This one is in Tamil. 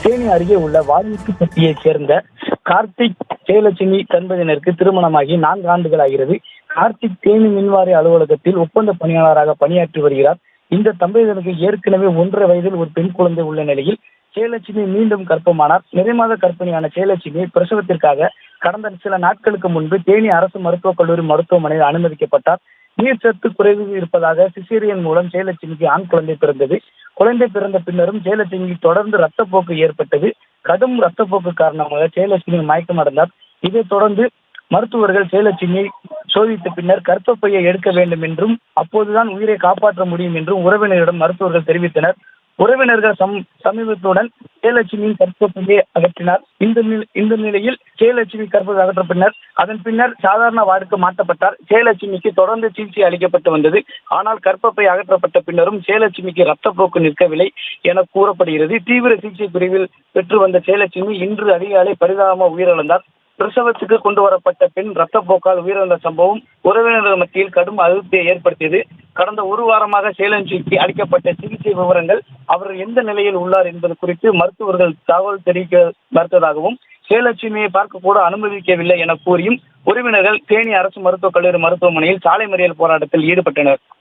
தேனி அருகே உள்ள வால்மீகிப்பட்டியைச் சேர்ந்த கார்த்திக் ஜெயலட்சுமி தம்பதியினருக்கு திருமணமாகி 4 ஆண்டுகள் ஆகிறது. கார்த்திக் தேனி மின்வாரிய அலுவலகத்தில் ஒப்பந்த பணியாளராக பணியாற்றி வருகிறார். இந்த தம்பதியினருக்கு ஏற்கனவே 1½ வயதில் ஒரு பெண் குழந்தை உள்ள நிலையில் ஜெயலட்சுமி மீண்டும் கர்ப்பமானார். நிறைமாத கர்ப்பிணியான ஜெயலட்சுமி பிரசவத்திற்காக கடந்த சில நாட்களுக்கு முன்பு தேனி அரசு மருத்துவக் கல்லூரி மருத்துவமனையில் அனுமதிக்கப்பட்டார். நீர்ச்சத்து குறைவு இருப்பதாக சிசேரியன் மூலம் ஜெயலட்சுமிக்கு ஆண் குழந்தை பிறந்தது. குழந்தை பிறந்த பின்னரும் ஜெயலட்சுமிக்கு தொடர்ந்து ரத்தப்போக்கு ஏற்பட்டது. கடும் ரத்தப்போக்கு காரணமாக ஜெயலட்சுமி மயக்கமடைந்தார். இதைத் தொடர்ந்து மருத்துவர்கள் ஜெயலட்சுமியை சோதித்த பின்னர் கர்ப்பப்பையை எடுக்க வேண்டும் என்றும் அப்போதுதான் உயிரை காப்பாற்ற முடியும் என்றும் உறவினரிடம் மருத்துவர்கள் தெரிவித்தனர். உறவினர்கள் சமீபத்துடன் ஜெயலட்சுமியின் கர்ப்பப்பையை அகற்றினார். இந்த நிலையில் ஜெயலட்சுமி கர்ப்பப்பை அகற்ற பின்னர் அதன் பின்னர் சாதாரண வார்டுக்கு மாற்றப்பட்டார். ஜெயலட்சுமிக்கு தொடர்ந்து சிகிச்சை அளிக்கப்பட்டு வந்தது. ஆனால் கர்ப்பப்பை அகற்றப்பட்ட பின்னரும் ஜெயலட்சுமிக்கு ரத்தப்போக்கு நிற்கவில்லை என கூறப்படுகிறது. தீவிர சிகிச்சை பிரிவில் பெற்று வந்த ஜெயலட்சுமி இன்று அதிகாலை பரிதாபமாக உயிரிழந்தார். பிரசவத்துக்கு கொண்டு வரப்பட்ட பெண் ரத்தப்போக்கால் உயிரிழந்த சம்பவம் உறவினர்கள் மத்தியில் கடும் அதிருப்தியை ஏற்படுத்தியது. கடந்த 1 வாரமாக ஜெயலட்சுமிக்கு அளிக்கப்பட்ட சிகிச்சை விவரங்கள், அவர் எந்த நிலையில் உள்ளார் என்பது குறித்து மருத்துவர்கள் தகவல் தெரிவிக்க மறுத்ததாகவும் ஜெயலட்சுமியை பார்க்க கூட அனுமதிக்கவில்லை என கூறியும் உறவினர்கள் தேனி அரசு மருத்துவக் கல்லூரி மருத்துவமனையில் சாலை மறியல் போராட்டத்தில் ஈடுபட்டனர்.